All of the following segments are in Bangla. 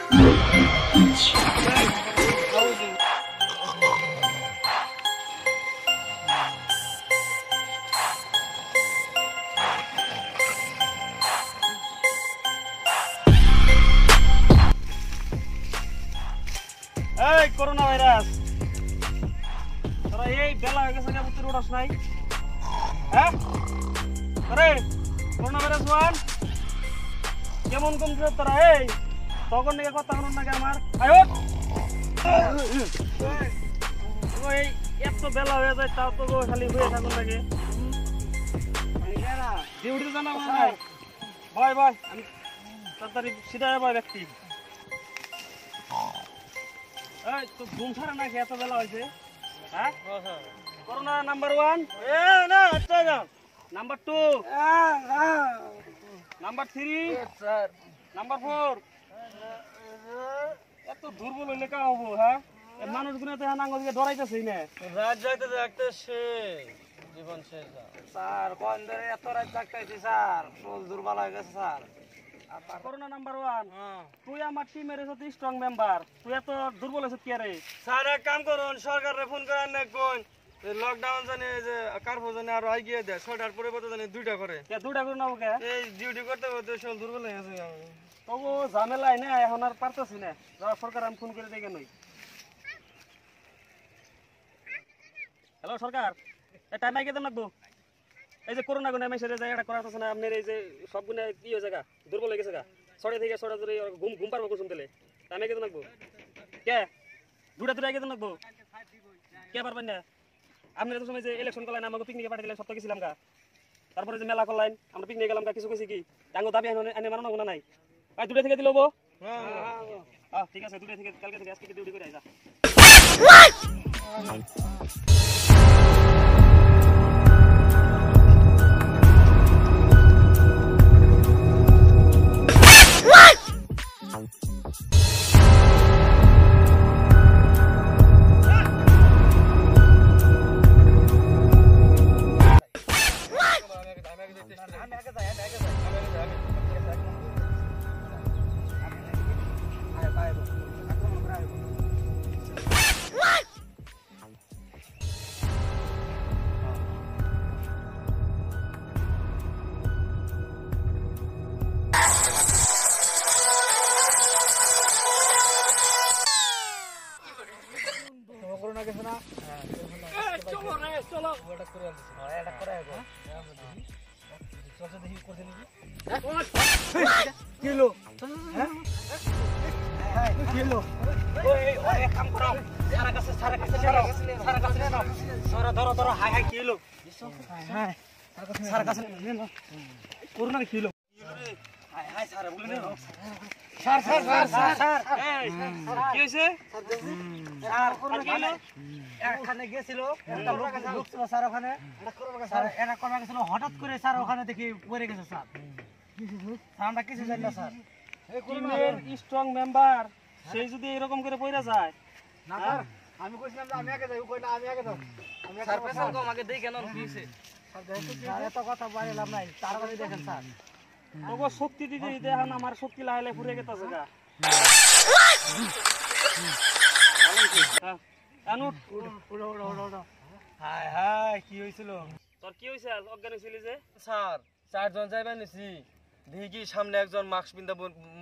এই করোনা ভাইরাস তোরা এই বেলা হয়ে গেছে কেবল তুই উঠাস নাই হ্যাঁ আরে করোনা ভাইরাস ওয়ান কেমন কমছে তোরা এই তখন নাকি কথা শুনুন নাকি আমার আয় ওই এত বেলা হয়ে যায় তাও তো খালি হয়ে থাকুন নাকি ডিউটি জানা নাই ভয় ভয় আমি তাড়াতাড়ি সিধা ভয় ব্যক্তি এই তো ঘুম ছাড়া নাকি এত বেলা হয়েছে হ্যাঁ করোনা নাম্বার 1 না আচ্ছা নাম্বার 2 নাম্বার 3 স্যার নাম্বার 4 এত দুর্বল হইলে কা হবো হ্যাঁ মানুষগুলো তো নাঙ্গল দিয়ে ডরাইতেছেই না রাত যাইতে যাইতে শেষ জীবন শেষ স্যার কোন ধরে এত রাত জাগতাইছি স্যার শরীর দুর্বল হয়ে গেছে স্যার করোনা নাম্বার 1 তুই আমার টিমের সাথে স্ট্রং মেম্বার তুই এত দুর্বল হইছিস কি রে স্যার এক কাম করুন সরকারে ফোন করেন না কোন লকডাউন জানে যে কারফু জানে আর আই গিয়ে দেয় 6টার পরে পর্যন্ত জানে 2টা করে কে 2টা করে নাও কে এই ডিউটি করতে করতে শরীর দুর্বল হয়ে গেছে তবু ঝামেলাই না এখন আর পারতাছি না সরকার আমি ফোন করে দেখে নই হ্যালো সরকার এই টাইম আইকে দেন লাগবো এই যে করোনা গুনা মেসেজে যায় এটা করাতেছ না আপনার এই যে সব গুনা কি হয়ে জায়গা দুর্বল হয়ে গেছে গা 6টা থেকে 6টা ধরে ঘুম পারবো কুসুম তেলে টাইম আইকে দেন লাগবো কে 2টা ধরে আইকে দেন লাগবো কে পারবেন না আপনি তো সময় যে ইলেকশন করলেন আমাকে পিকনিকে পাঠিয়ে দিলেন সব তো গেছিলাম গা তারপরে যে মেলা করলেন আমরা পিকনিকে গেলাম গা কিছু কইছি কি ডাঙ্গো দাবি এনে মানানো গুনা নাই ভাই 2টা থেকে দিলবো হ্যাঁ ঠিক আছে 2টা থেকে কালকে থেকে আজকে ডিউটি করে আইজা হঠাৎ করে স্যার ওখানে দেখি পড়ে গেছে স্যার আমরা কিছু জানি না স্যার টিমের স্ট্রং মেম্বার সেই যদি এরকম করে পড়ে যায় না স্যার আমি কইছিলাম যে আমি আগে যাই কই না আমি আগে যাও আমি স্যার প্রেসার কম আগে দেই কেন কি হইছে স্যার এত কথা বললাম নাই তারপরে দেখেন স্যার ওগো শক্তি দিতে দেখেন আমার শক্তি লাইলে ফুরে গেতাছে গা আনু উড়ো উড়ো উড়ো হাই হাই কি হইছিল তোর কি হইছে অজ্ঞান ছিলি যে স্যার চারজন যাইবা নিছি দেখি সামনে একজন মাস্ক পিন্ধা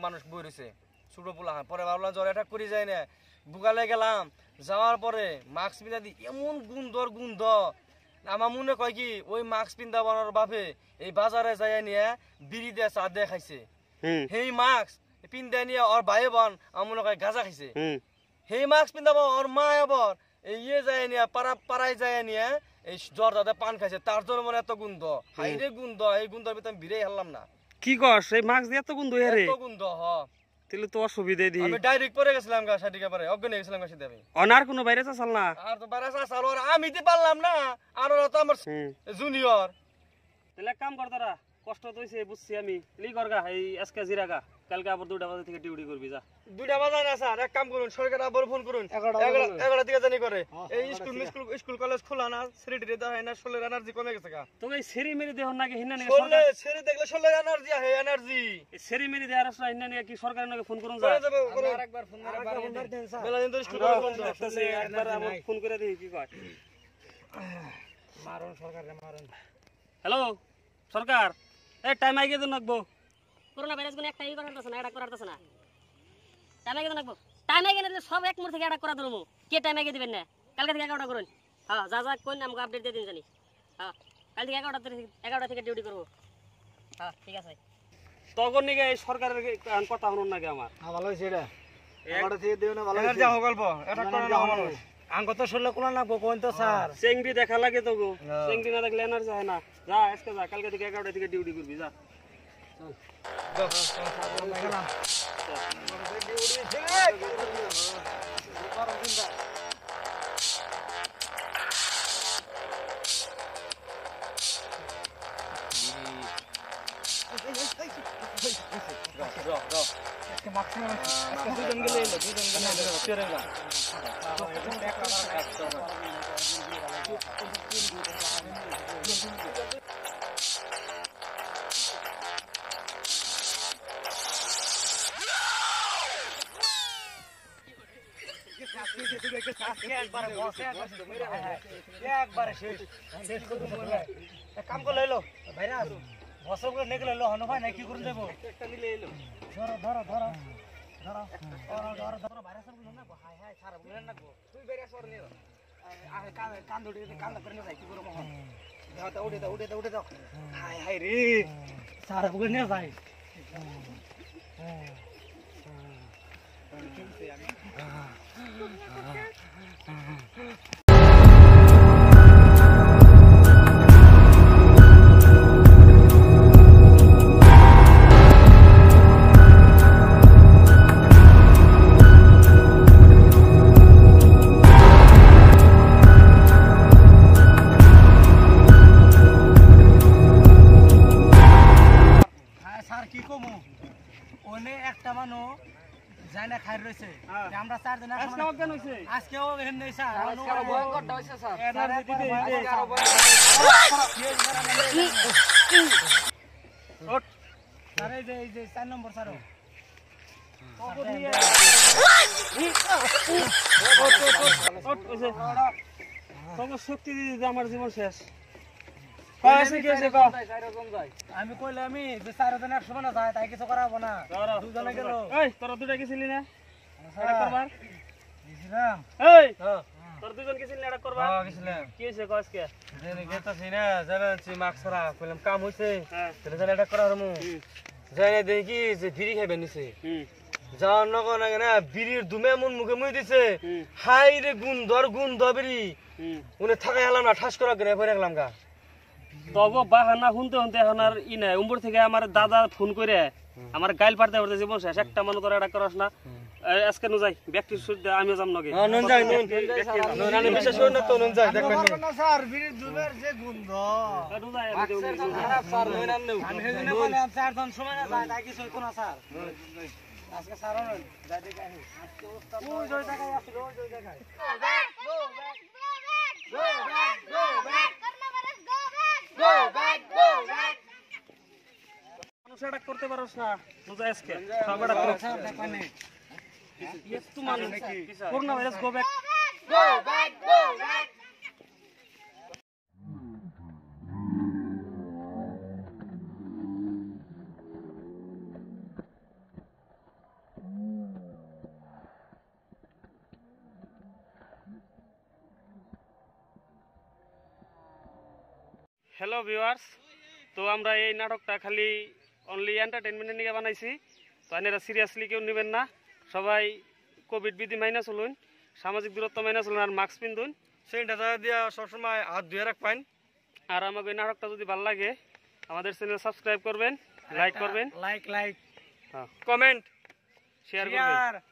মানুষ বই রইছে ছোট পোলা পরে ভাবলাম জ্বর অ্যাটাক করে যায় না বুকালে গেলাম যাওয়ার পরে মাস্ক পিন্ধা দি এমন গন্ধ আমার মনে কয় কি ওই মাস্ক পিন্ধা বানার বাপে এই বাজারে যাইয়া নিয়ে বিড়ি দিয়ে চা দিয়ে খাইছে সেই মাস্ক পিন্ধা নিয়ে ওর ভাই বোন আমার মনে কয় গাঁজা খাইছে সেই মাস্ক পিন্ধাব ওর মা আবার এই ইয়ে যায় নিয়ে পাড়ায় যায় নিয়ে এই জ্বর দাদা পান খাইছে তার জন্য মনে এত গন্ধ হাইরে গন্ধ এই গন্ধের ভিতরে আমি বিড়াই হারলাম না কি কর সেই মাস্ক দিয়ে এত গন্ধ এত গন্ধ তাহলে তো অসুবিধা দি আমি ডাইরেক্ট পরে গেছিলাম গা সাদিকে পরে অজ্ঞান হয়ে গেছিলাম গাছে আমি অনার কোনো ভাইরাস আসল না আর তো ভাইরাস আসল আর আমি দিতে পারলাম না আর ওরা তো আমার জুনিয়র তাহলে কাম কর তোরা কষ্ট তো হইছে বুঝছি আমি লি করগা এই আজকে জিরাগা কালকে আবার 2টা বাজে থেকে ডিউটি করবি যা 2টা বাজে না স্যার এক কাম করুন সরকার আবার ফোন করুন 11 দিকে জানি করে এই স্কুল কলেজ খোলা না সেরিটি দেওয়া হয় না সোলার এনার্জি কমে গেছে কা তো এই সেরি মেরি দেহ নাকি হিন্না নিয়ে সোলে সেরি দেখলে সোলার এনার্জি আহে এনার্জি এই সেরি মেরি দেয়ার আসলে হিন্না নিয়ে কি সরকারের নাকি ফোন করুন যা আরেকবার ফোন করে বাড়ি দেন স্যার বেলা দিন তো স্কুল কলেজ বন্ধ একবার আবার ফোন করে দেখি কি কয় মারুন সরকারে মারুন হ্যালো সরকার এই টাইম আইগে তো নাকবো করোনা ভাইরাস গুলো একটা করতেছ না এটা করতেছ না টাইম আগে নাকবো টাইম আগে না সব এক মুহূর্ত থেকে এটা করা ধরমু কে টাইম আগে দিবেন না কালকে থেকে 11টা করুন হ্যাঁ যা যা কোন আমাকে আপডেট দিয়ে দিন জানি হ্যাঁ কাল থেকে 11টা থেকে ডিউটি করব হ্যাঁ ঠিক আছে তখন নিকে এই সরকারের কথা শুনুন নাকি আমার ভালো হইছে এটা 11টা থেকে দিও না ভালো হইছে এনার্জি গল্প এটা করে না মানুষ আঙ্গ তো শুনলে কোলা না কোন তো স্যার চেংড়ি দেখা লাগে তো গো চেংড়ি না দেখলে এনার্জি হয় না যা আজকে যা কালকে থেকে 11টা থেকে ডিউটি করবি যা একবারে শেষ করে কাম করে লইলো ভাইরা বছর করে নেকে লইলো হন ভাই না কি করে দেবো একটা মিলে এলো ধরো ভাইরা সব না হাই হাই সারা বুঝলেন না গো তুই বেরিয়ে সর নিয়ে আরে কান ধরে কান করে নিয়ে যাই কি করে মহন উঠে দাও হাই হাই রে সারা বুঝলে নিয়ে যাই স্যার কি কমু ওনে একটা মানু যাই না খাই রইছে আমরা চার দিন আজকে অজ্ঞান হইছে আজকেও হেন নেই স্যার আজকে ভয়ঙ্করটা হইছে স্যার এনার্জি দিতে ওঠ স্যার এই যে 4 নম্বর স্যার ওঠ হইছে তোমার শক্তি দিতে আমার জীবন শেষ আমি কইলে আমি যে 4 জন 100 না যায় তাই কিছু করাবো না দুজনে গেল এই তোরা দুটা গেছিলি না এটা করবার দিছিলাম এই তোর দুজন গেছিলি না এটা করবার হ্যাঁ গেছিলাম কি হইছে কসকে জেনে গেতাছি না জানাচ্ছি মাক্সরা কইলাম কাম হইছে হ্যাঁ তাহলে জানা এটা করা হমু জানে দেখি যে বিড়ি খাইবে নিছে যাও নগো না না বিড়ির দুমে মন মুখে মুই দিছে হাই রে গুণ বিড়ি উনি থাকাই হলাম না ঠাস করা করে পড়ে গেলাম গা তবু বাহানা শুনতে এখন আর ই নাই উম্বর থেকে আমার দাদা ফোন করে আমার গাইল পারতে পারতে জীবন শেষ একটা মানুষ তোরা এটা করাস না আজকে নো যাই ব্যক্তি সুদ্ধ আমিও যাম নগে নুন যাই নুন আমি বিশেষ করে না তো নুন যাই দেখবেন না স্যার বিড়ির দুমের যে গন্ধ নো যাই আমি দেব খারাপ স্যার নুন আন নেও আমি হেজনে বলে আর 4 জন সময় না যায় তাই কিছু কোন স্যার আজকে স্যার নুন যাই দেখে আহি আজকে ওস্তাদ ওই জয় জায়গায় আছে ওই জায়গায় সেটা করতে পারোস না নো যাই আজকে সবটা করো দেখবানে একটু মানুষ corona virus go back hello viewers তো আমরা এই নাটকটা খালি অনলি এন্টারটেইনমেন্টের নিয়ে বানাইছি তো আপনারা সিরিয়াসলি কেউ নেবেন না সবাই কোভিড বিধি মাইনা চলুন সামাজিক দূরত্ব মাইনা চলুন আর মাস্ক পিন্ধুন সেটা দিয়া সবসময় হাত ধুয়ে রাখবেন আর আমাকে এই নাটকটা যদি ভালো লাগে আমাদের চ্যানেল সাবস্ক্রাইব করবেন লাইক করবেন লাইক হ্যাঁ কমেন্ট শেয়ার করবেন